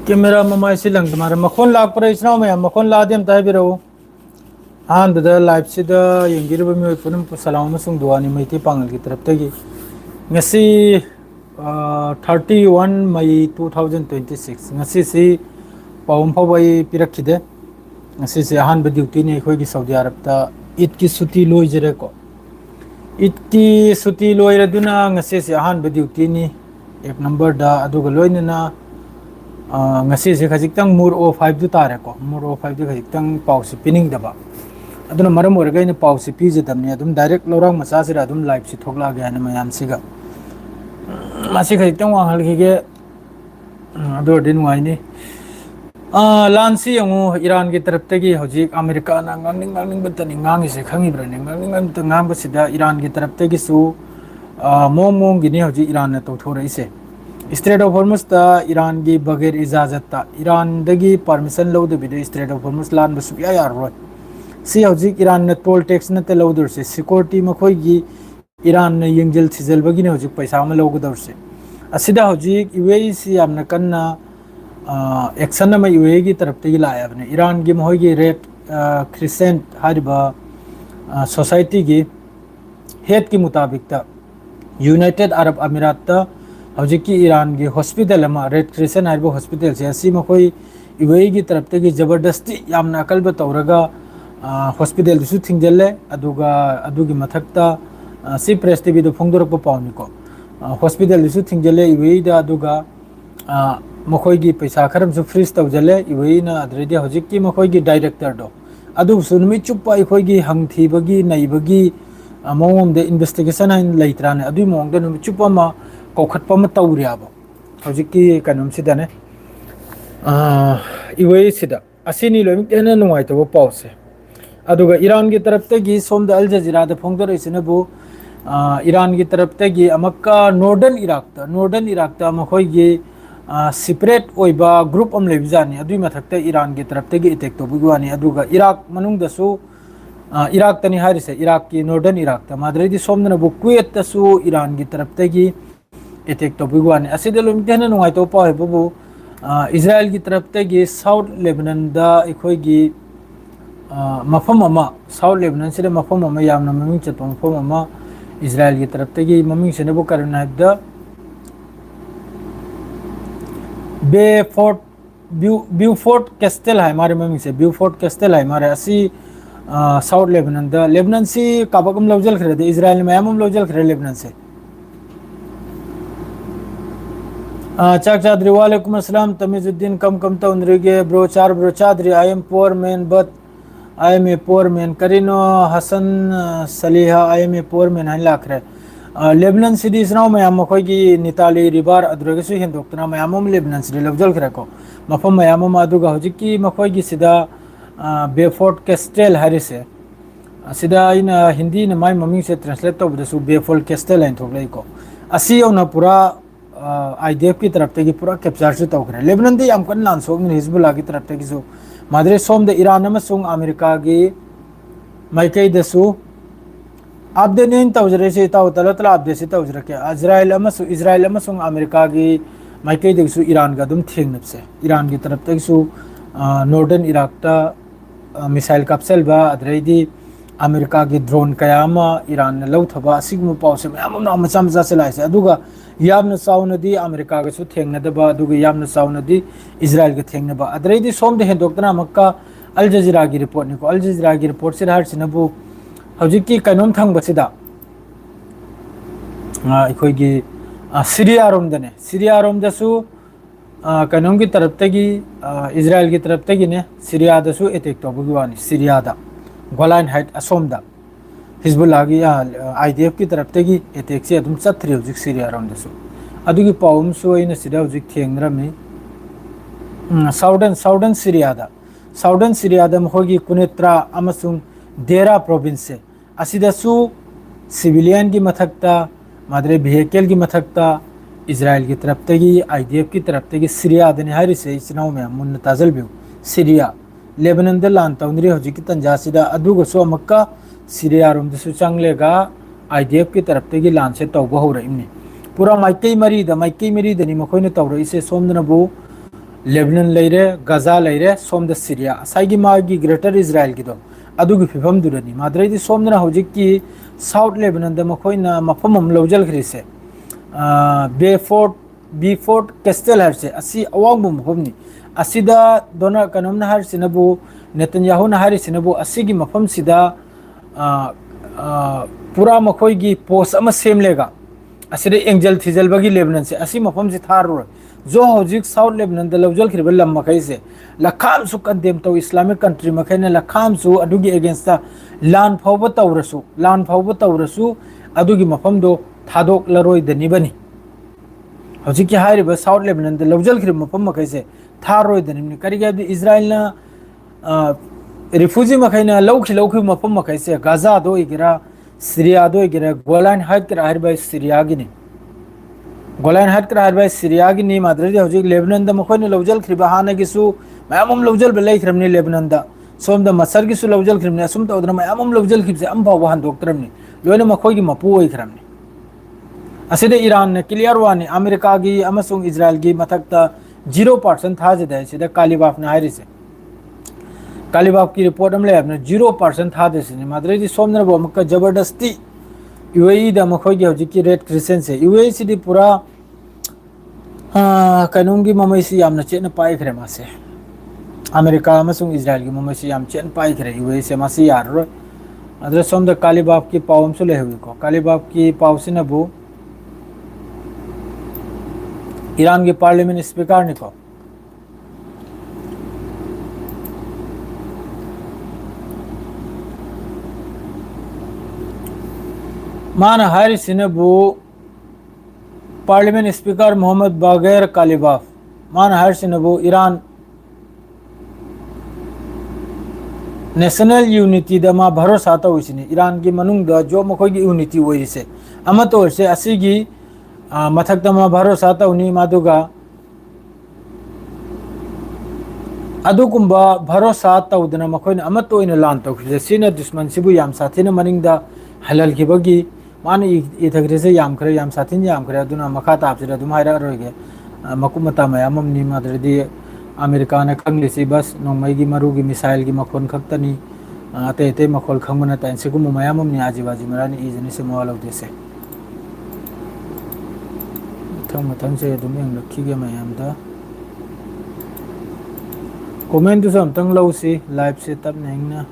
camera ममाई से lung तुम्हारे मखोन लाग पर इसना में मखोन ला देम ताई बिरो हां द लाइव से द यंगिर बे में पुनम सलाम मसुंग दुआनी मैती पांगल की तरफ तगी ngasi 31 मई 2026 ngasi si pawum phawai pirakhide ngasi se han ba duty ne khoi gi saudi arab ta id ki suti loi jere ko id ki suti loi raduna ngasi se han ba duty ni ek number da adu ga loi na ngasi se khajik tang mur o 5 du tare ko mur o 5 du khajik tang paw si pining da ba aduna maram ore ga ni paw si pi je dam ni adum direct lorang masa sira adum live si thokla ga na mayam siga masih khajik tang wang hal ge adu din wai ni लांसी यंगो Iran की तरफ तगी हजिक America ना ngang बतनी ngang से खंगी ब्रने ngang त ngang बसिदा ईरान की तरफ तगी सु मोंग गिनी हजि ईरान ने तोथोर इसे स्ट्रेट ऑफ हॉर्मुज ता ईरान की बगैर इजाजत ता ईरान दगी परमिशन लो दे बिदे स्ट्रेट ऑफ हॉर्मुज लान बसु या यार रोय सी हजिक ईरान ने टोल टैक्स न ते लो दर से सिक्योरिटी मखोय गी ईरान ने यंगजल थिजल बगी ने हजिक पैसा म लो गदर से असिदा हजिक यूएई सी यामना कन्ना एक्शन में यूएई की तरफ तगी लाया बने ईरान की मोहय की रेड क्रिसेंट हारिबा सोसाइटी की हेड की मुताबिक ता यूनाइटेड अरब अमीरात ता हजिक की ईरान की हॉस्पिटल में रेड क्रिसेंट हारिबा हॉस्पिटल से असी मखोय यूएई की तरफ तगी जबरदस्ती यामना अकल बतौरगा हॉस्पिटल दुसु थिंगजले अदुगा अदुगी मथक्ता सी प्रेस टीवी दो फोंदोरक पाउनिको हॉस्पिटल दुसु थिंगजले यूएई दा अदुगा मखोयगी पैसा खरम सु फ्रीज तौजले यूएई ना अदरेदी हजिक की मखोयगी डायरेक्टर दो अदु सुनमी चुप्पा अखोयगी हंगथीबगी नैबगी मोंग दे इन्वेस्टिगेशन हाइन लेत्राने अदु मोंग दे नुमी चुप्पा मा कोखटपा मा तौरियाबो हजिक की कनुम सिदाने यूएई सिदा असिनी लोमिक देना नुवाइतबो पाउसे अदुगा ईरान की तरफ तगी सोमदा अल जजीरा दा फोंगदरइसनेबु ईरान की तरफ तगी अमक्का नॉर्दर्न इराक ता मखोयगी सेपरेट ओइबा ग्रुप अम लेबजानी अदुई मथक्ते ईरान की तरफ तगी अटैक तोबुगवानी अदुगा इराक मनुंग दसु इराक तनी हारिसे इराक की नॉर्दर्न इराक ता माद्रेदी सोमदना बु कुवेत तसु ईरान की तरफ तगी अटैक तोबुगवानी असिदे लोमितेना नुंगाइ तो पाए बबु इजराइल की तरफ तगी साउथ लेबनान दा इखोयगी मफम अमा साउथ लेबनान से मफम अमा यामना ममिंग चतों मफम अमा इजराइल की तरफ तगी ममिंग सेनेबु करना दा ब्यूफोर्ट कैस्टल है हमारे मम्मी से ब्यूफोर्ट कैस्टल है हमारे असी साउथ लेबनान से काबकम लौजल खरे थे इजराइल में हम लौजल खरे लेबनान से चाक चादरी वालेकुम अस्सलाम तमीजुद्दीन कम तो उनरिगे ब्रो चादरी I am poor man but I am a poor man करीनो हसन सलीहा I am a poor man है लाखरे लेबनान सिटीज नाउ मैं मखोयगी निताली रिबार अद्रगसु हेंदोक्तना मैम लेबनान सिटी लवजल खरेको मफम मैम अदुगा हजिकी मखोयगी सिदा बेफोर्ट कैस्टेल हारिसे सिदा इन हिंदी न माय ममिंग से ट्रांसलेट तौबदसु बेफोर्ट कैस्टेल लाइन थोकलेको असी औना पूरा आईडीएफ की तरफ तगी पूरा कैप्चर से तौखरे लेबनान दे याम कन लान सोग हिजबुल्लाह की तरफ तगी सु मादरे सोम दे ईरान अमसुंग अमेरिका की माइकई दसु आपदे नेन तौजरे से ताउ तलतला आपदे से तौजरे के इजराइल अमसुंग अमेरिका की माइकई देसु ईरान का दुम थेंगनबसे ईरान की तरफ तगसु नॉर्दर्न इराक ता मिसाइल कैप्सूल बा अदरेदी अमेरिका की ड्रोन कयामा ईरान ने लौथबा सिगमु पाउसे मैम मचा मचा से लाइसे अदुगा यामन साउनदी अमेरिका का सु थेंगनदबा अदुगा यामन साउनदी इजराइल के थेंगनबा अदरेदी सोम दे हेंदोक्तना मक्का अल जजीरा की रिपोर्ट निको अल जजीरा की रिपोर्ट से हारसिनबु हजिकी कनोम थंगबसिदा अखोयगी सीरिया रोमदसु कनोम की तरफ तगी इजराइल की तरफ तगी ने सीरिया दसु अटैक तोबुगवानी सीरिया दा गोलान हाइट असोमदा हिजबुल्लाह की आईडीएफ की तरफ तगी अटैक से अदुम चथ्री हजिक सीरिया रोमदसु अदुगी पावम सु इन सिदा हजिक थेंगरमी साउदर्न सीरिया दा मखोगी कुनेत्रा अमसुंग देरा प्रोविंस से असिदसु सिविलियन की मथक्ता मादरे व्हीकल की मथक्ता इजराइल की तरफ तगी आईडीएफ की तरफ तगी सीरिया दने हारि से इसनाव में मुन ताजल बिउ सीरिया लेबनान द लान तौनरी हजि की तंजासिदा अदुगो सो मक्का सीरिया रोम दसु चंगलेगा आईडीएफ की तरफ तगी लान से तौबो हो रहिमने पूरा माइकई मरी दनी मखोइने तौर इसे सोमदनबु लेबनन लेरे गाजा लेरे सोमद सीरिया साइगी मागी ग्रेटर इजराइल की दो अदुगी फिफम दुरनी माद्रेदी सोमदना हौजिक की साउथ लेबनन द मखोइना मफम हम लौजल खरिसे बी फोर्ट कैस्टल हरसे असि अवांग बम मफमनी असिदा दोना कनमना हरसिनबु नेतन्याहु ना हरसिनबु असिगी मफम सिदा पूरा मखोइगी पोस्ट अमा सेमलेगा असिदे एंजल थिजल बगी लेबनन से असि मफम से थारो जो हौजिक साउथ लेबनन द लौजल खरिबल लम मखै से लखाम सु कंडेम तो इस्लामिक कंट्री मखैना लखाम सु अदुगी अगेंस्ट लान फावब तौरसु अदुगी मफम दो थादोक लरोय दनिबनी हौजिक की हारिबा साउथ लेबनन द लौजल खरिब मफम मखै से थारोय दनिबनी करिगा इजराइल ना रिफ्यूजी मखैना लौखि मफम मखै से गाजा दो इगिरा सीरिया दो इगिरा गोलान हाइट कर हारिबा सीरिया गिनी गोलान हाइट कर हारिबा Syria Guinea माद्रेदी हौजिक Lebanon the मखैना लौजल खरिबा Hana गिसु ma'am लौजल बलै खरमनी Lebanon the Som the मसर गिसु लौजल खरिबने assume तौदना ma'am लौजल खिबसे अम फाव हंदोक्तरमनी लोयना मखोइगी मपु ओइ खरमनी असिदे ईरान ने क्लियर वानी अमेरिका की अमसुंग इजराइल की मथकता 0% थाजदे सिदा कालीबाफ ने हारिसे कालीबाफ की रिपोर्ट हम ले अपने 0% थादे सिने माद्रेदी सोमनर बो मक्का जबरदस्ती यूएई द मखोइगी हौजिकी रेड क्रिसेंट से यूएई सिदी पूरा कानूनगी ममैसी यामना चेन पाई खरे मासे अमेरिका अमसुंग इजराइल की ममैसी याम चेन पाई खरे यूएई से मासी यारो अदर सोम द कालीबाफ की पावम सु ले हुई को कालीबाफ की पावसिनबु ईरान के पार्लियामेंट स्पीकर ने को मान हारी सिनेबु पार्लियामेंट स्पीकर मोहम्मद बागैर कालीबाफ मान हारी सिनेबु ईरान नेशनल यूनिटी दमा भरोसा तौसिनी ईरान की मनुंग द जो मखोगी यूनिटी ओइसे अमा तौरसे असिगी मथक्तमा भरोसा तौनी मादुगा अदुकुंबा भरोसा तौदना मखोइना अमत ओइना लान तौखिसे सिना दुश्मन सिबु याम साथिना मनिंगदा हलल खिबगी मान इथग्रेसे याम खरे याम साथिन याम खरे अदुना मखा तापसिरा दुम हाइरा रोइगे मकुमता मयामम नि माद्रदी अमेरिका ने खंगलिसी बस नोंमैगी मरुगी मिसाइल की मखोन खक्तनी अते अते मखोल खंगमना ताइनसिगु मयामम नि आजिबाजी मरानी इजनी से मवालौ देसे मथंग से अदुम यंग लखिगे मयामदा कमेंट दुस अमतंग लौसी लाइव से तब नहिंगना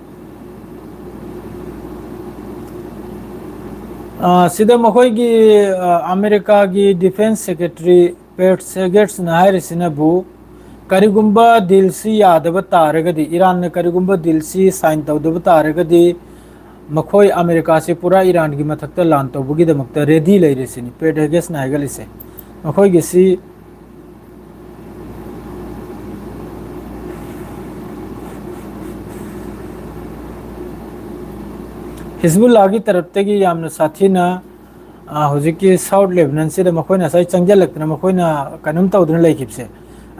सिदा मखोइगी अमेरिका की डिफेंस सेक्रेटरी पेट सेगेट्स नाहरिसिनबु करिगुंबा दिलसी यादव तारगदी ईरान ने करिगुंबा दिलसी साइन तौदब तारगदी मखोई अमेरिका से पूरा ईरान की मथक्ता लान तौबुगिदमक्ता रेडी लेरेसिनी पेट हेगेस नाहगलिसे मखोइगी सी हिजबुल्लाह की तरफ तक यामना साथीना हुजिकी साउथ लेबनन से मखोइना साइ चंगजलक्तना मखोइना कनुम तौदना लेखिबसे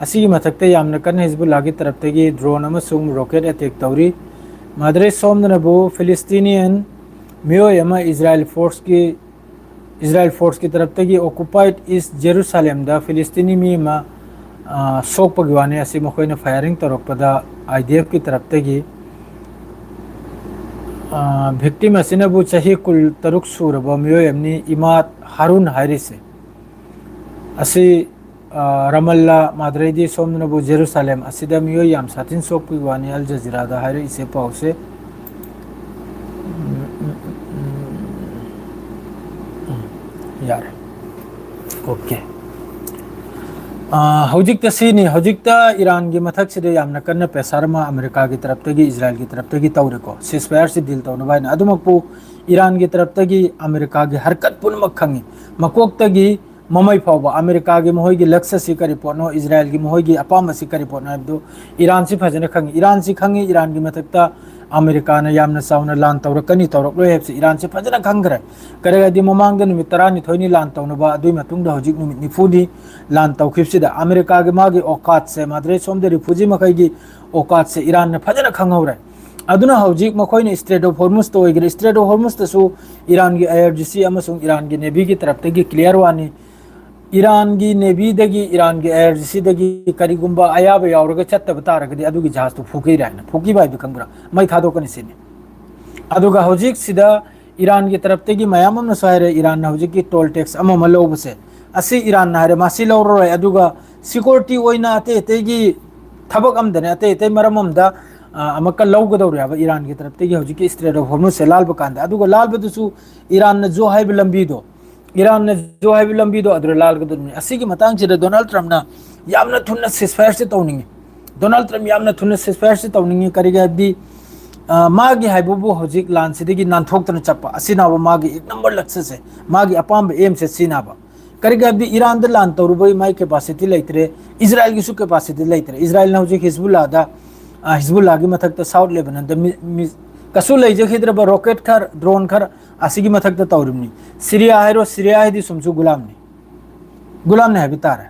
असिगी मथक्ते यामना कन हिजबुल्लाह की तरफ तक ड्रोन अमसुंग रॉकेट अटैक तौरी माद्रे सोमनबु फिलिस्तीनियन मियोयमा इजराइल फोर्स की तरफ तक ऑक्युपाइड ईस्ट जेरूसलेम दा फिलिस्तीनी मीमा सोकपगिवाने असि मखोइना फायरिंग तौरपदा आईडीएफ की तरफ तक भिक्टिम असिनबु चाही कुल तरुक सूरब मियोयमनी इमाद हारून हारिसे असि रमल्ला माद्रेदी सोमनबु जेरूसलेम असिदा मियोय याम साथिन सोकपिवानी अल जजीरा दा हारे इसे पाउसे यार ओके हौजिक तसीनी हौजिक ईरान की मथक से यामना कन्न पेसारमा अमेरिका की तरफ तगी इजराइल की तरफ तगी तौरेको सीजफायर से दिल तौन भाई अदुमकपु ईरान की तरफ तगी अमेरिका की हरकत पुनमक खंगी मकोक तगी ममई फावबा अमेरिका की मोहगी लक्ष्य से करी पोनो इजराइल की मोहगी अपाम से करी पोनो है ईरान से फजन खंगी ईरान से खंगी ईरान की मथकता अमेरिका ने यामना साउना लान तौरकनी तौरकलो हेबसे ईरान से फजन खंगरे करेगादी ममांग निमित 30 लान तौनबा अदुई मतुंगदा हौजिक निमित 90 लान तौखिबसिदा अमेरिका के मागी औकात से माद्रे सोमदे रिफ्यूजी मखैगी औकात से ईरान ने फजन खंगौरे अदुना हौजिक मखोइने स्ट्रेट ऑफ हॉर्मुज तो ओइगरे स्ट्रेट ऑफ हॉर्मुज तसु ईरान की आईआरजीसी अमसुंग ईरान की नेवी की तरफ तगी क्लियर वानी ईरान की नेवी दगी ईरान के एयर जिसी करीगुंबा अयाब यावरग चत्तब तारगदी अदुगी जहाज तो फुकी रायना फुकी बाय खंगरा मई थादोकनी सिने अदुगा हौजिक सिदा ईरान की तरफ तेगी मयाम न सायरे ईरान ना हौजिक की टोल टैक्स अमा मलोबसे असी ईरान ना हरे मासी लौरोय अदुगा सिक्योरिटी ओइना अते तेगी थबक अमदने अते ते मरममदा अमका लौगदौरे हबा ईरान की तरफ तेगी हौजिक की स्ट्रेट ऑफ हॉर्मुज से लालब कांदा अदुगा लालबदुसु ईरान न जो हाइब लंबीदो ईरान ने जो है लंबीदो अदुरे लालगदुनी असी की मतंग से डोनाल्ड ट्रम्प ना यामना थुन्ना सिसफायर से तौनिंगे डोनाल्ड ट्रम्प यामना थुन्ना सिसफायर से तौनिंगे करिगा दी मागी हाइबुबु हौजिक लान सिदगी नानथोक्तन चप्पा असिनाबा मागी एक नंबर लक्ष्य से मागी अपाम एम से सिनाबा करिगा दी ईरान द लान तौरुबई माई कैपेसिटी लेतरे इजराइल की सु कैपेसिटी लेतरे इजराइल ना हौजिक हिजबुल्ला की मथक साउथ लेबनान द कसु लेजखिद्रब रॉकेट खर ड्रोन खर असिगी मथक तौरमनी सीरिया है सीरिया है सुमसु गुलाम ने है तारे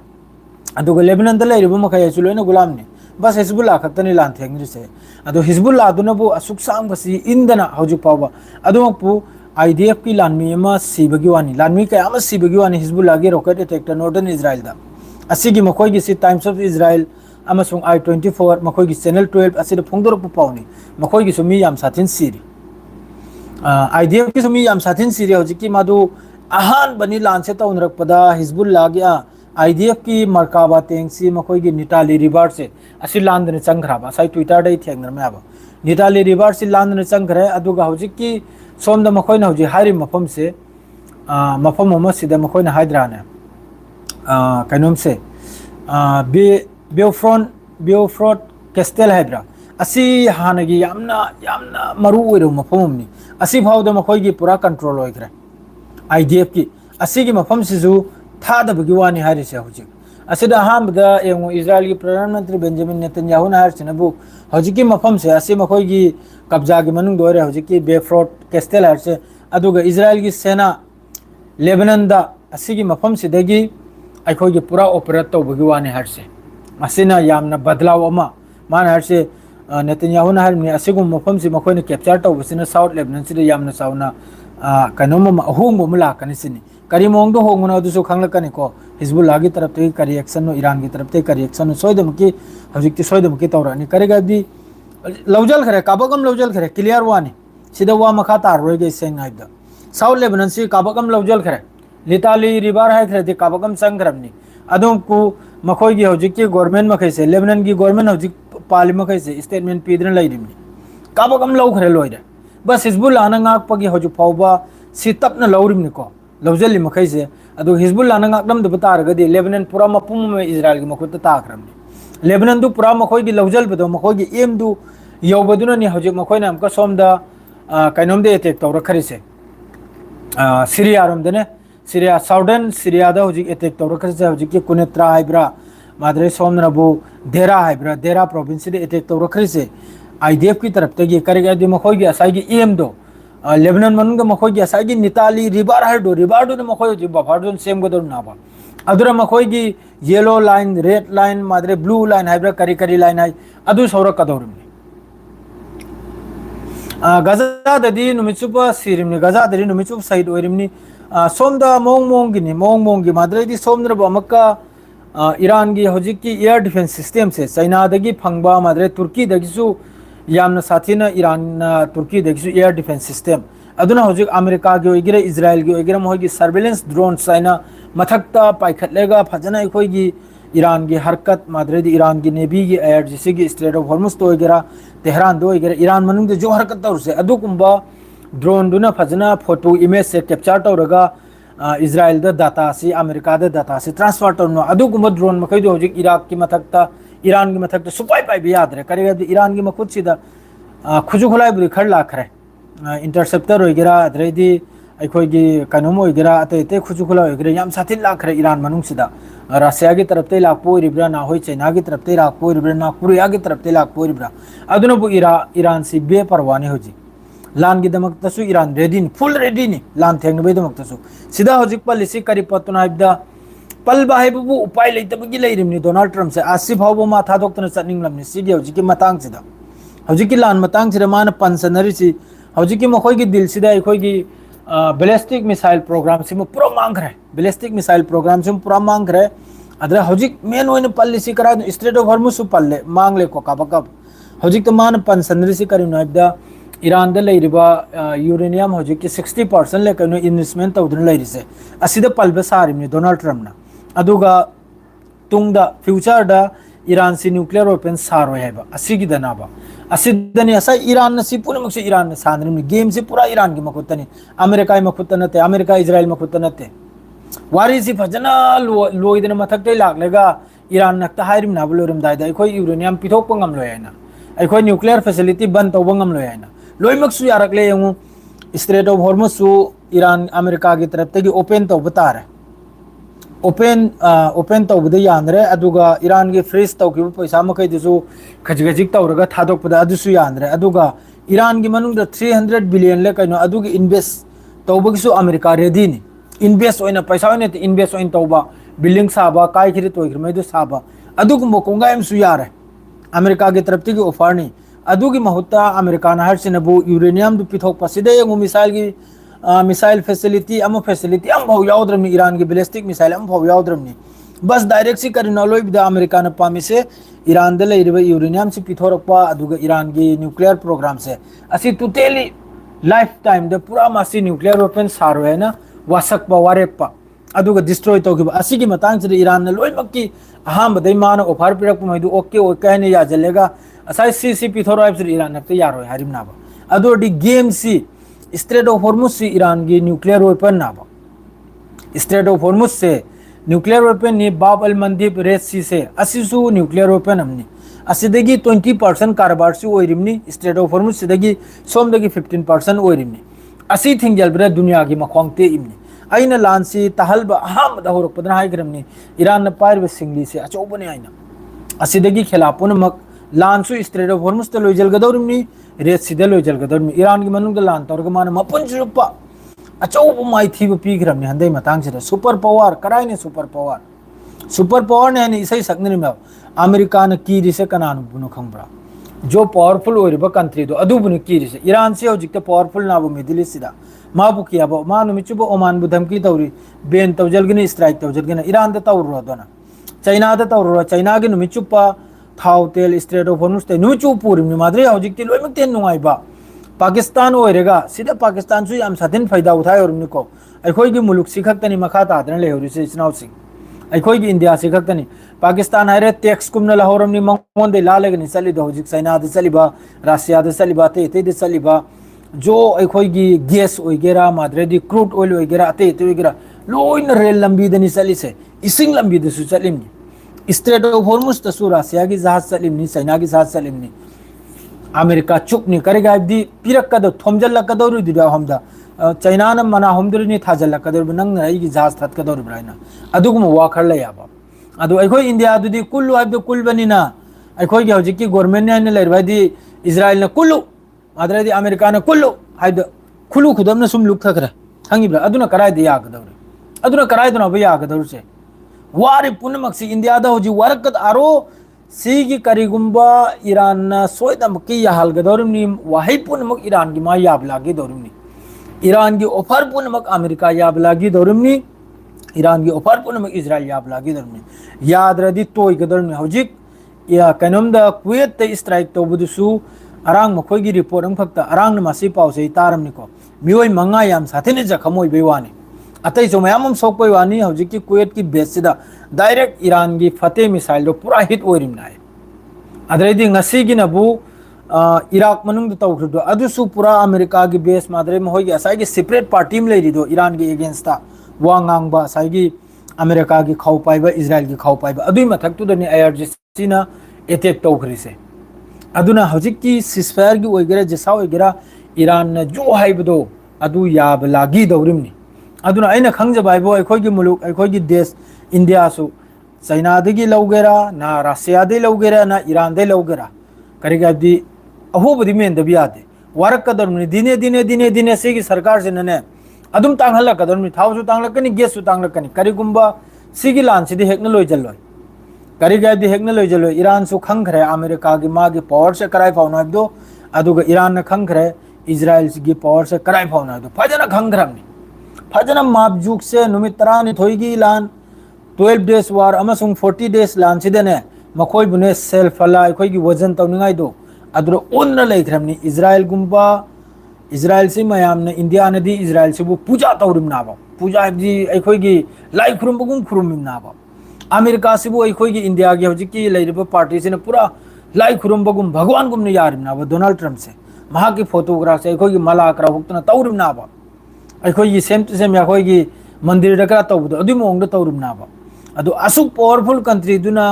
अदुग लेबनान द लेरिबु मखय सुलोना गुलाम ने बस हिजबुल्ला खतनी लान थेंग्री से अदो हिजबुल्ला अदुनबु असुक सांग बसी इंदना हौजु पावा अदुमपु आईडीएफ की लानमी अमा सीबगी वानी लानमी कया अमा सीबगी वानी हिजबुल्ला की रॉकेट अटैक नॉर्दर्न इजराइल दा असिगी मखोय की सी टाइम्स ऑफ इजराइल अमसुंग I-24 मखोय की चैनल 12 असिद फोंगदोरपु पावनी मखोय की सुमी याम साथिन सीरी आईडीएफ की सुमी याम साथिन सीरी हौजिकी मादु अहान बनी लान से तौनरकपदा हिजबुल्ला गया आईडीएफ की मरकाबा तेंगसी मखोय की निटाली रिवर से असि लांदने चंगराबा साइ ट्विटर दे थेंगनर मैबा निटाली रिवर से लांदने चंगरे अदुगा हौजिकी सोमदा मखोय ना हौजि हारि मफम से मफम मोमसिदा मखोय ना हाइद्राने कैनोम से बेओफ्रोट कैस्टेल हाइब्रा असी हानगी यामना मरु ओइरो मफमनी असी फावदा मखोय की पूरा कंट्रोल ओइग्रे आईडीएफ की असी की मफम सिजु थादबगी वानी हारिसे हौजिक असिदा हामदा एंगो इजराइल की प्रधानमंत्री बेंजामिन नेतन्याहू ना हारसिनबु हौजिकी मफम से असी मखोय की कब्जा की मनुंग दोरे हौजिकी बेफ्रोट कैस्टेल हारसे अदुगा इजराइल की सेना लेबनान दा असी की मफम सिदगी अखोय की पूरा ऑपरेट तौबगी वानी हारसे असिना यामना बदलाव अमा मान हारसे नेतन्याहू ना हारनि असिगु मफम से मखोय ने कैप्चर तौबसिना साउथ लेबनान सिदा यामना साउना कनोम अहोंग मुला कनिसिनी करी मोंग होंगना अदुसु खंगलकनी को हिजबुल्ला की तरफ ते करी एक्शन नो ईरान की तरफ ते करी एक्शन सोयदम की हजिक सोयदम की तौरानी करेगा दी लौजल खरे काबगम लौजल खरे क्लियर वानी सिदा वा मखा तार रोय गे सेंग नाइदा साउथ लेबनान से काबगम लौजल खरे लिताली रिवर है खरे दे काबगम संगरमनी अदुम को मखोय की हजिक की गवर्नमेंट मखै से लेबनान की गवर्नमेंट हजिक पाली मखै से स्टेटमेंट पीदन लैरिमनी काबगम लौ खरे लोइदे बस हिजबुल्ला ना ngaक पगी हजु फावबा सि तपना लौरिमनी को लौजली मखै से अदु हिजबुल्ला ना ngakdam दब तारगदि लेबनान पूरा मपुम में इजराइल की मखुत ताखरमनी लेबनान दु पूरा मखोय की लौजल बदो मखोय की एम दु यौबदुना नि हजु मखोय ना हमका सोमदा कैनोम दे अटैक तौर खरिसे सीरिया रोमदने सीरिया साउदर्न सीरिया दा हजु अटैक तौर खरिसे हजु की कुनेत्रा हाइब्रा मादरे सोमनबु देरा हाइब्रा देरा प्रोविंस दे अटैक तौर खरिसे आईडीएफ की तरफ तगी करेगा दि मखोय की असागी एम दो लेबनान मनग मखोय की असागी निताली रिवर हर दो मखोय जि बफारदोन सेम गदर नाबा अदुरा मखोय की येलो लाइन रेड लाइन मादरे ब्लू लाइन हाइब्रा करी करी लाइन है अदु सौर कदौरमनी गजा ददी नुमिचुप सिरिमनी गजा ददी नुमिचुप साइड ओरिमनी सोमदा मोंग की मादरे दी सोमद्रब अमक्का ईरान की हजिक की एयर डिफेंस सिस्टम से चाइना दगी फंगबा मादरे तुर्की दगिसु यामना साथीना ईरान तुर्की दगिसु एयर डिफेंस सिस्टम अदुना हजिक अमेरिका की ओइगिरे इजराइल की ओइगिरे मोय की सर्वेलेंस ड्रोन चाइना मथक्ता पाइखतलेगा फजना अखोय की ईरान की हरकत मादरे दी ईरान की नेवी की एयर जिसी की स्ट्रेट ऑफ हॉर्मुज तो ओइगिरा तेहरान दो ओइगिरा ईरान मनुंग जो हरकत तौरसे अदुकुंबा ड्रोन दुना फजना फोटो इमेज से कैप्चर तौरगा इजराइल द डाटा से अमेरिका द डाटा से ट्रांसफर तौरनो अदुकुंबा ड्रोन मखै दो हजिक इराक की मथक्ता ईरान की मथक सुपाई पाई भी याद रहे करेगा ईरान की मखुद सीधा खुजु खुलाई बुरी खड़ लाखरे इंटरसेप्टर होइगेरा अदरेदी अखोई की कनोम होइगेरा अते अते खुजु खुला होइगेरा याम साथी लाखरे ईरान मनुंग सीधा रशिया की तरफ ते लाखपो रिब्रा ना होई चाइना की तरफ ते लाखपो रिब्रा ना कोरिया की तरफ ते लाखपो रिब्रा अदुनबु ईरान से बेपरवानी होजी लान की दमक तसु ईरान रेडी नि फुल रेडी नि लान थेंग बे दमक तसु सीधा होजिक पलिसी करी पतुना इबदा पलबा है बुबु उपाय लेतबगी लेरिमनी डोनाल्ड ट्रम्प से आसिफ हावबो मा थादोक्तन चनिंगलमनी सिदी होजिकी मतंग सिदा होजिकी लान मतंग सिदा मान पंसनरी सी होजिकी मखोय की दिल सिदा अखोय की बैलिस्टिक मिसाइल प्रोग्राम से पूरा मांगरे बैलिस्टिक मिसाइल प्रोग्राम से पूरा मांगरे अदर हजिक मेन ओइन पल्लिसी करा स्ट्रेट ऑफ हॉर्मुज पल्ले मांगले को कब हजिक तो मान पंसनरी करीनो है ईरान यूरेनियम हजिक की 60% ले कनो इन्वेस्टमेंट तौदन लेरिसे असिदा पल्बे सारिमनि डोनाल्ड ट्रम्पना अदुगा तुंगदा फ्यूचर दा ईरान से न्यूक्लियर वेपन सारो हैबा असिगी दनाबा असिदनी असा ईरान नसी पुनमक से ईरान सानरमनि गेम से पूरा ईरान की मखुतनी अमेरिका मखुत नते अमेरिका इजराइल मखुत नते वारी से फजना लोइदन मथक्ते लागलेगा Iran नक्ता हाइरिम नाबलोरम दाइदा अखोय uranium पिथोक Pangam लोयना अखोय nuclear facility बंद तौबंगम लोयना लोइमक्सु यारकले यंगु स्ट्रेट ऑफ हॉर्मुज सु ईरान अमेरिका की तरफ तगी ओपन तौब तारे ओपन तौबदे यानरे अदुगा ईरान की फ्रीज तौकिबो पैसा मखैदसु खजगजिक तौरगा थादोकपदा अदुसु यानरे अदुगा ईरान की मनुंग 300 बिलियन ले कनो अदुगी इन्वेस्ट तौबगिसु अमेरिका रेडी नि इन्वेस्ट ओइना पैसा ओइना इन्वेस्ट ओइन तौबा बिल्डिंग साबा काय खिरि तोइग्रमैदु साबा अदुगुमो कोंगायमसु यारे अमेरिका की तरफ तगी ऑफर नि अदुगी महुत्ता अमेरिका ना हरसिनबु यूरेनियम दु पिथोक पसिदे यंगु मिसाइल फैसिलिटी फैसिलिटी याद्रमी ईरान की बैलिस्टिक मिसाइल याद्रमी बस डायरेक्ट से करी नॉलोब अमेरिका ने पामी से ईरान यूरेनियम से पिथोरप ईरान की न्यूक्लियर प्रोग्राम से असी टोटली लाइफ टाइम दे पूरा मासी न्यूक्लियर वेपन सारो है ना वासक वारेप डिस्ट्रॉय तौब असी ईरान ने लोमक की अहमद मान ऑफर पीरपू ओके ओके है याजलेगा असाई सी पिथोर ईरान नक्ते यारो हरिमनाब अदोडी गेम सी स्ट्रेट ऑफ हॉर्मुज से ईरान की न्यूक्लियर वेपन नाबा स्ट्रेट ऑफ हॉर्मुज से न्यूक्लियर वेपन नि बाब अल मंदीप रेड सी से असिसु न्यूक्लियर वेपन हमनी असिदगी 20% कारबार से ओइरिमनी स्ट्रेट ऑफ हॉर्मुज से सोमदगी 15% ओइरिमनी असी थिंगजलब्रे दुनिया की मखोंगते इमनी अइना लांसी तहलब अहमद होरकपदना हाइग्रमनी ईरान न पाइरब सिंगली से अचौबने आइना असिदगी खिलापुनमक लांसु स्ट्रेट ऑफ हॉर्मुज ते लोइजलगदौरिमनी रेड सीधे लोइजलगदौरिमनी ईरान की मनुंग लान तौरग मान मपुंजुप अचौब माइथीब पीग्रमनी हंदे मतांगसिदा सुपर पावर कराइने सुपर पावर ने हनी इसै सकनरिम अमेरिका न कीरिसे कनानु बुनु खंब्रा जो पावरफुल ओरिबा कंट्री दो अदुबुनु कीरिसे ईरान से होजिक पावरफुल नाबु मिडिल ईस्ट दा माबु कियाबो मानु मिचुबो ओमान बु धमकी तौरी बेन तौजलगनी स्ट्राइक तौजलगना ईरान दा तौरो दोना चाइना दा तौरो चाइना गे नुमिचुपा थाव तेल स्ट्रेट ऑफ हॉर्मुज ते नुचु पुरिम माद्रे होजिक लोइमक तेन नुंगाइबा पाकिस्तान ओइरेगा सिदा पाकिस्तान सु याम साथिन फायदा उठाय ओरनिको अखोय की मुलुक सिखक्तनी मखा तादन लेहरिसे इचनाव सिंह अखोय की इंडिया सिखक्तनी पाकिस्तान हारे टैक्स कुमना लाहौरमनी मंगोंदे लालेगनी चलिदो होजिक चाइना दे चलिबा रशिया दे चलिबा ते दे चलिबा जो अखोय की गैस ओइगेरा माद्रेदी क्रूड ऑयल ओइगेरा ते ओइगेरा लोइन रेल लंबी दनी चलिसे इसिंग लंबी दसु चलिमनी स्ट्रेट ऑफ हॉर्मुज तसु रशिया की जहाज चलिमनी चाइना की जहाज चलिमनी अमेरिका चुपनी करेगा पीरक्कदो थोमजल्लक्कदौरुदिदा हमदा चाइना न मना हमदुरिनी थाजल्लक्कदौरब नंग आइगी जहाज थतकदौरब्राइना अदुगुम वाखर लयाबा अदु अखोय इंडिया दुदी कुल्लु हाइबदो कुलबनिना अखोय गे हजिकी गवर्नमेंट ने लेरबादी इजराइल न कुल्लु अदरदी अमेरिका न कुल्लु हाइबदो खुलु खुदम न सुम लुकथखरे खंगिब्रा अदुना करायदे यागदौरे अदुना करायदना बया यागदौरसे वारे पुनमक्सी इंडिया दा हजि वरकत आरो सिगी करिगुंबा ईरान सोयदमकी याहलगदौरमनी वाहै पुनमक ईरान की मा याबलागी दौरमनी ईरान की ऑफर पुनमक अमेरिका याबलागी दौरमनी ईरान की ऑफर पुनमक इजराइल याबलागी दौरमनी यादरदी तोयगदौरमनी हजिक या कनोमदा कुवेत ते स्ट्राइक तौबदुसु अरांग मखोय की रिपोर्ट अंफक्ता अरांग मासी पाउसे तारमनिको मियोय मंगा याम साथेने जखमोय बेवानी अतई जो मैम सोपई वानी हजिक की कुवेत की बेस सिदा डायरेक्ट ईरान की फतेह मिसाइल दो पूरा हिट ओरिमनाय अदरदी ngasi gi nabu इराक मनुंग तौखरदो अदुसु पूरा अमेरिका की बेस मादरे में होगी असाई की सेपरेट पार्टी में लेरी दो ईरान के अगेंस्ट था वांगांगबा असाई की अमेरिका की खाउ पाइबा इजराइल की खाउ पाइबा अदुई मथक तुदनी आईआरजीसी ना अटैक तौखरिसे अदुना हजिक की सिसफायर की ओइगेरा जसा ओइगेरा ईरान न जो हाइबदो अदु याब लागी दौरिमनी अदुना आइना खंगजबाइबो अखोय की मुलुक अखोय की देश इंडिया सु चाइना दगी लौगेरा ना रशिया दे लौगेरा ना ईरान दे लौगेरा करिगादी अहोबदी मेंदबी यादे वारकदरमनी दिने दिने दिने दिने से की सरकार से नने अदुम तांगहलकदरमनी थावसु तांगलकनी गेसु तांगलकनी करिगुंबा सिगी लानसिदि हेकन लोइजल्लोय करिगादी हेकन लोइजल्लोय ईरान सु खंगखरे अमेरिका की मागी पावर से कराय फाउनाबदो अदुगा ईरान न खंगखरे इजराइल की पावर से कराई फाउना दो फजना खंग्रमनी फजना मापजुक से नुमित तरानी थोईगी लान 12 days वार अमसुंग 40 days लान सिदने मखोई बुने सेल्फ अला अखोई की वजन तौनिंगाई दो अदरो उन्न लेख्रमनी इजराइल गुंबा इजराइल से मयाम ने इंडिया ने दी इजराइल से वो पूजा तौरिम नाबा पूजा जी अखोई की लाई खुरुम बगुम खुरुम नाबा अमेरिका से वो अखोई की इंडिया की हजिक की लेरिबा पार्टी से ने पूरा लाई खुरुम बगुम भगवान गुम ने यारिम नाबा डोनाल्ड ट्रम्प से महा की फोटोग्राफ से अखोई की मला करा हुक्तना तौरिम नाबा अखोई की सेम टू सेम अखोई की मंदिर दकरा तौबदो अदु मोंग तौरिम नाबा अदु असुक पावरफुल कंट्री दुना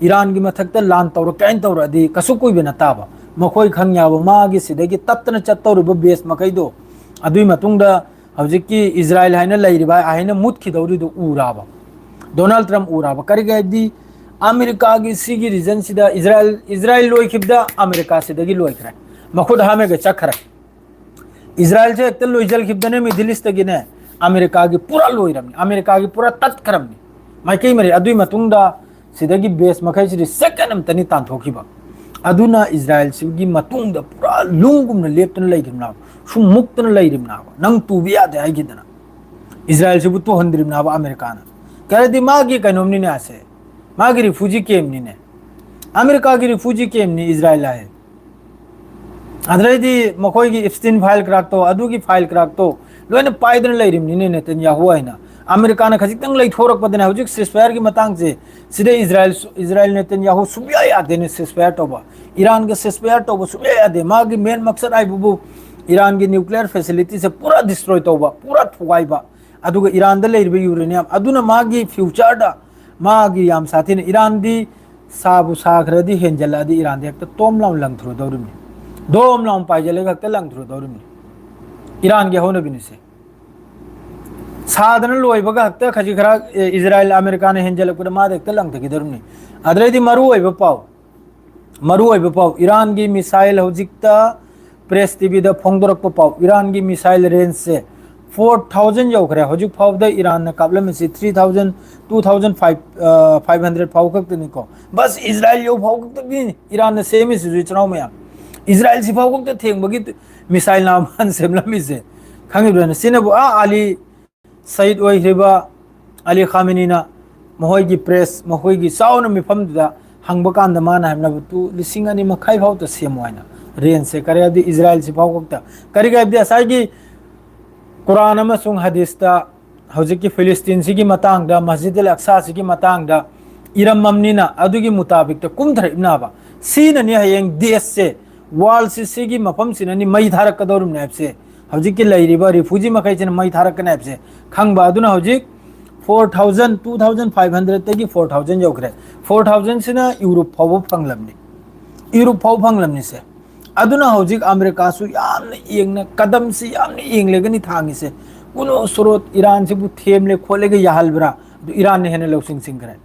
ईरान की मथक लान तौर कैन तौर अदी कसु कोई भी नताबा मखोई खंग याबो मागी सिदगी तत्तन चत्तौरिबो बेस मखैदो अदुई मतुंगदा हजिकी इजराइल हाइना लैरिबा हाइना मुतखिदौरिदो उराबा डोनाल्ड ट्रम्प उराबा करिगैदी अमेरिका की सिगी रीजन सिदा इजराइल लोइखिबदा अमेरिका सिदगी लोइखरे मखुद हामेगे चखरे इजराइल से एक लोइजल खिबदने मिडिल ईस्ट तगिने अमेरिका की पूरा लोइरमनी अमेरिका की पूरा तत्खरमनी माइकई मरे अदुई मतुंगदा सिदगी बेस मखैसिदि सेकंड अमतनी तांथोखिबा अदुना इजराइल सिगी मतुंगदा पूरा लुंगुमना लेप्तन लैगिमना सु मुक्तन लैरिमना नंग तुबि यादे आइगिदना इजराइल से बुतो हंद्रिमना अमेरिकाना करेदि मागी कनोमनी ने आसे मागी रिफ्यूजी कैम्पनी ने अमेरिका की रिफ्यूजी कैम्पनी इजराइल है अदरैदी मखोई की इफ्स्टीन फाइल क्राक तो अदु की फाइल क्राक तो लोने पाइदन लैरिमनी ने नेतन्याहु आइना अमेरिका ने खजितंग लैथोरकपदने हजिक सिसफायर की मतंग से सिदे इजराइल नेतन्याहु सुबिया यादे ने सिसफायर तोबा ईरान के सिसफायर तोबा सुबिया यादे मागी मेन मकसद आइबुबु ईरान की न्यूक्लियर फैसिलिटी से पूरा डिस्ट्रॉय तोबा पूरा थुगाइबा अदुगा ईरान दा लैरिबा यूरेनियम अदुना मागी फ्यूचर दा मागी याम साथीने ईरान दी साबु साखरदी हेंजलादी ईरान दे तोम लाम लंग थ्रो दौरिमनी दोम लाम पाइजले गक्ते लंग थ्रो दौरिमनी ईरान के होने बिनि से साधन लोइबगा हक्ते खजी खरा इजराइल अमेरिका ने हेंजलकपदा मा देखते लंग थकी दौरिमनी अदरैदी मरु पाव ईरान की मिसाइल हजिकता प्रेस टीवी दा फोंगदरक पाव ईरान की मिसाइल रेंज से 4000 यौखरे हजिक फाउद ईरान ने काबलम से 3000 2500 फाउ खक्तनिको बस इजराइल यो फाउ खक्तनि ईरान ने सेम से चनाव में इजराइल से फाउ खक्ते थेंबगी मिसाइल नामान सेमलमी से खंगिब्रन सिनेबु आली सईद ओइरिबा अली खामिनीना महोई की प्रेस महोई की साउन मिफमदा हंगबा कांदा माना हमना तु लिसिंग अनि मखाई फाउ तो सेमवाइना रेंज से करे इजराइल से फाउ खक्ता करिगैबदि असाई कुरान अमसुंग हदीसता हौजिकी फिलिस्तीन सिगी मतांगदा मस्जिद अल अक्सा सिगी मतांगदा इरममनिना अदुगी मुताबिक त कुमथरइबनाबा सीननि हयेंग देश से वाल सिगी मफम सिननि मई धारक कदौरुम नेपसे हौजिकी लैरिबा रिफ्यूजी मखैचन मई धारक नेपसे खंगबा अदुना हौजिक 4000 2500 तगी 4000 यौखरे 4000 सिना यूरोप फाव फंगलमनि से अदुना हौजिक अमेरिका सु यामने येंगना कदम से यामने येंगलेगनि थांगी से कुनो स्रोत ईरान से बु थेमले खोलेगे याहलब्रा ईरान ने हेने लौसिंग सिंग करे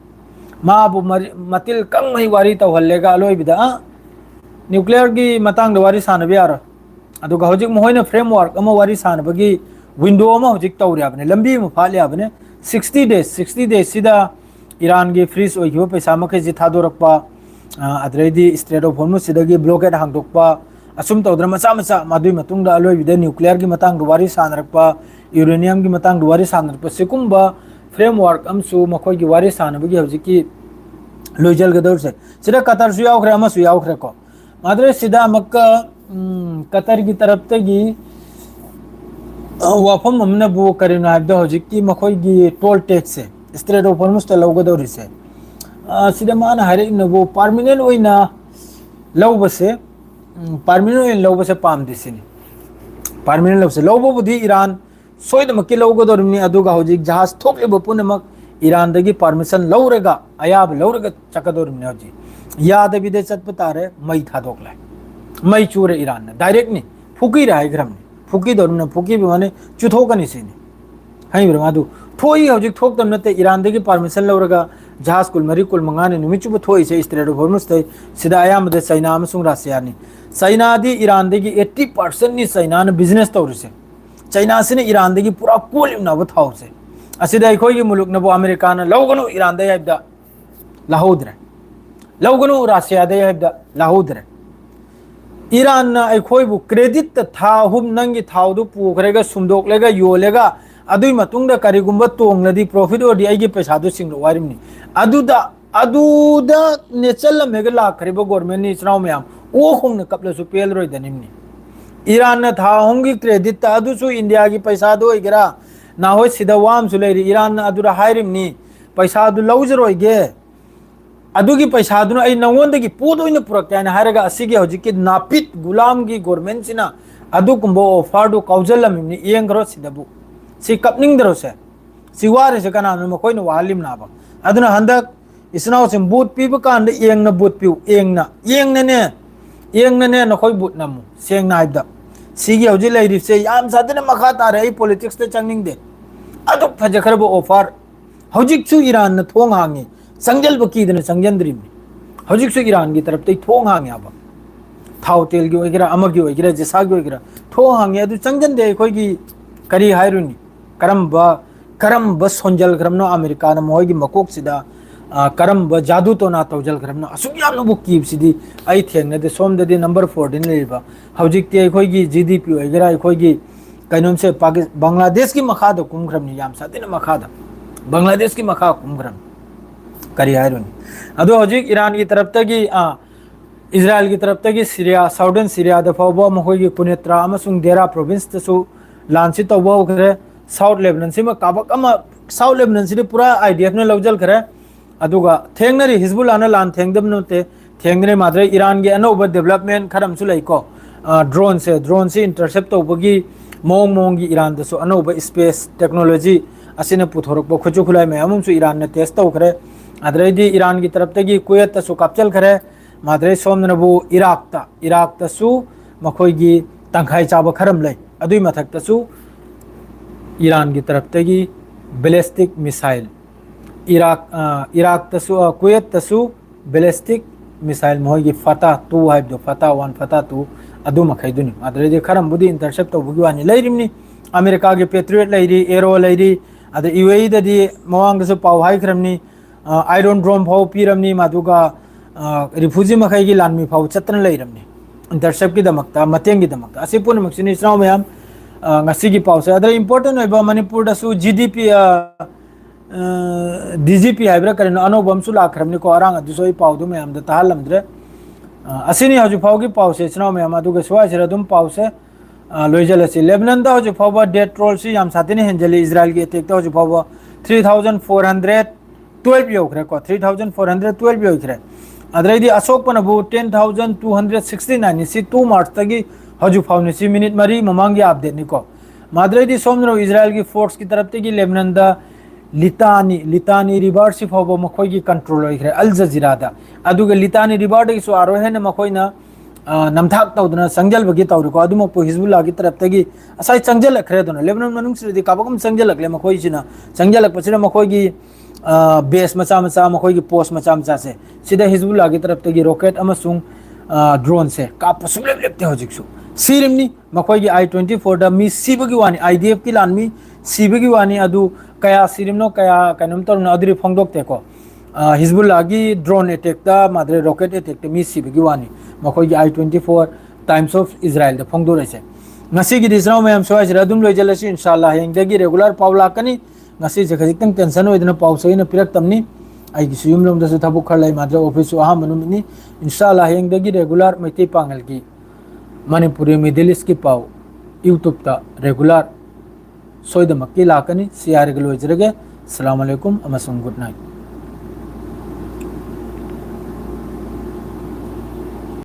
माबु मतिल कंग मही वारी तौहल्लेगा अलोय बिदा न्यूक्लियर की मतंग वारी सानबे यार अदुगा हौजिक मोहैना फ्रेमवर्क अमा वारी सानबगी विंडो अमा हौजिक तौरियाबने लंबी म फालियाबने 60 days सिदा ईरान की फ्रीज ओइखिबो पैसा मखे जि थादोरकपा अदरैदी straight of Hormuz सिदगी blockade हांगदोकपा assume तौद्र मचा मचा मादुई मतुंगदा अलोइबिदा न्यूक्लियर की मतंग दुवारी सानरकपा यूरेनियम की मतंग दुवारी सानरकपा सिकुंबा फ्रेमवर्क अमसु मखोई की वारी सानबगी हौजिकी लोइजल गदौर से सिदा कतर सु यावखरे अमसु यावखरे को माद्रे सिदा मक्का कतर की तरफ तगी वाफम हमने बो करिना हाबदा हौजिकी मखोई की टोल टैक्स से स्ट्रेट ऑफ हॉर्मुज त लौगदौरी से सिदा माना हरे नबो परमानेंट ओइना लौबसे परमानेंट लौबसे पाम दिसिनी परमानेंट लौबसे लौबोबुदी ईरान सोइदमकी लौगदौरिमनी अदुगा हौजिक जहाज थोकलिबो पुनमक ईरान दगी परमिशन लौरेगा अयाब लौरेगा चकदौरिमनी हौजी यादबिदे चतप तारे मई थादोकलाय मई चूरे ईरान ने डायरेक्ट नहीं फुकी रहा ग्रमनी फुकी दौरिमने फुकी भी माने चुथोकनी सिनी हाई ब्रम अदु थोई हौजिक थोकतम नते ईरान दगी परमिशन लौरेगा जहाज कुल मरी कुल मंगाने नुमिचुब थोई से स्ट्रेट ऑफ हॉर्मुज तै सिदा आयामदे चाइना अमसुंग रसियानी चाइना दी ईरान दगी 80% नि चाइना ने बिजनेस तौरसे चाइना से ईरान दगी पूरा कोलिमनाबो थाउसे असिदा अखोई की मुलुक नबो अमेरिका ने लौगनु ईरान दे याबदा लाहौद्रे लौगनु रसिया दे याबदा लाहौद्रे ईरान ना अखोइबु क्रेडिट था हुम नंगी थाउदु पुखरेगा सुमदोकलेगा योलेगा अदुई मतुंगदा करिगुंबा तोंगलदी प्रॉफिट ओदी आइगे पैसादु सिंगलो वारिमनी अदुदा नेचल मेगा लाखरेबा गवर्नमेंट नि इचनाव मयाम ओ हुंगना कपलसु पेल रोय दनिमनी ईरान ना था हुंगी क्रेडिट ता अदुसु इंडिया की पैसादु ओइगरा ना होय सिदा वाम सु लेरी ईरान ना अदुरा हाइरिमनी पैसादु लौजरोइगे अदुगी पैसादुना आई नवोंदगी पोदोइना पुरक्तायना हारगा असिगे हजिकी नापित गुलाम की गवर्नमेंट सिना अदुकुंबो ऑफर दु काउजलमिनी येंगरो सिदबु सि कपनिंग दरो से सिवारे से कनानु मखोइना वालिम नाबा अदुना हंदक इसनाव से बूट पीब कांद येंगना बूट पिउ येंगना ने नखोइ बूट नमु सेंग नाइबदा सिगी हजि लैरि से याम सादने मखा तारे आई पॉलिटिक्स ते चंगनिंग दे अदु फजखरबो ऑफर हजिकसु ईरान न थोंग हांगी संजल बकीदने संजंद्रीम हजिकसु ईरान की तरफ ते थोंग हांगे अब थाव तेल की वगैरह अमगी वगैरह जसा की वगैरह थोंग हांगे अदु संजन दे कोई की करी हायरुनी करम बस सोंजल करमनो अमेरिका न मोय की मकोक सिदा करम ब जादू तो ना तौजल करमनो असुयाम नु कीब सिदी आई थेंगने दे सोम दे नंबर 4 दिन लेबा हजिक ते कोई की जीडीपी वगैरह कोई की कैनोम से पाकिस्तान बांग्लादेश की मखा द कुमखरमनी याम सादिन मखा द बांग्लादेश की मखा कुमखरम करी हायरुनी अदो हजिक ईरान की तरफ तकी इजराइल की तरफ तकी सीरिया साउदर्न सीरिया द फौबो मखोय की पुनेत्रा अमसुंग देरा प्रोविंस तसु लांसी तौबो करे साउथ लेबनान सिमा काबक अमा साउथ लेबनान सिदि पूरा आईडीएफ ने लौजल करे अदुगा थेंगनरी हिजबुल्लाह न लान थेंगदम नोते थेंगने माद्रे ईरान की अनोबा डेवलपमेंट खरम सु लैको ड्रोन से इंटरसेप्ट तौबगी मोंग की ईरान दसु अनोबा स्पेस टेक्नोलॉजी असिने पुथोरकबो खुचु खुलाय मयामुसु ईरान ने टेस्ट तौखरे अदरैदी ईरान की तरफ तगी कुवैत तसु कापचल खरे माद्रे सोमनबु इराक तसु मखोयगी तंखाई चाबा खरम लै अदुई मथक तसु ईरान की तरफ तगी बैलिस्टिक मिसाइल इराक तसु कुवैत तसु बैलिस्टिक मिसाइल मखोयगी फता 2 हाइबदो फता 1 फता 2 अदु मखैदुनी अदरैदी खरम बुदी इंटरसेप्ट तौबगी वानी लैरिमनी अमेरिका के पेट्रियट लैरी एरो लैरी अद यूएई ददी मवांगदसु पाव हाइखरमनी आयरन ड्रोन फाव पीरमनी मादुगा रिफ्यूजी मखै की लानमी फाव चतन लैरमनी इंटरसेप्ट की दमकता मतेंग की दमकता असि पुनमक्सिनि इस्राव मयाम ngasi की पाव से अदर इंपोर्टेंट होइबा मणिपुर दसु जीडीपी डीजीपी हाइब्रा करन अनोबम सु लाखरमनी को अरांग दुसोई पाव दु मयाम द ताहलमद्रे असिनि हजु फाव की पाव से इस्राव मयाम अदुगा सुवा सिरा दुम पाव से लोइजलसि लेबनान दा हजु फाव डेथ रोल सि याम साथिनि हेंजली इजराइल की अटैक दा हजु फाव 3412 योखरे को 3412 योखरे अदरैदी अशोक पनबु 10269 सी 2 मार्च तगी हजु फाउने सी मिनट मरी ममांगी अपडेट निको माद्रैदी सोमनो इजराइल की फोर्स की तरफ तगी लेबनान दा लितानी रिवर सी फाव मखोय की कंट्रोल होइखरे अल जजीरा दा अदुगा लितानी रिवर दगी सो आरो हेन मखोयना नमथाक तौदना संजल बगी तौरको अदुमो पो हिजबुल्लाह की तरफ तगी असai संजल खरे दोना लेबनान मनुंग सिरदी काबकम संजल लकले मखोय सिना संजल पसिना मखोय की बेस मचा मखोय की पोस्ट मचा से सिदा हिजबुल्लाह की तरफ तगी रॉकेट अमसुंग ड्रोन से काप सुलेब लेपते हजिकसु सीरिमनी मखोय की I-24 दा मी सीबगी वानी आईडीएफ की लान मी सीबगी वानी अदु कया सीरिमनो कया कनम तरुन अदरी फोंगदोकते को हिजबुल्लाह की ड्रोन अटैक दा माद्रे रॉकेट अटैक ते मी सीबगी वानी मखोय की I-24 टाइम्स ऑफ इजराइल दा फोंगदो रेसे ngasi gi disraw mayam soaj radum loijalasi inshallah hengdagi regular paula kani ngasi je khajitang tension oidna pausaina pirak tamni ai gi suyum lom da su thabu kharlai madra office aha manumini inshallah hengdagi regular maiti pangal ki manipuri middle east ki pau youtube ta regular soida makki lakani siar gi loijrege assalamu alaikum amasung good night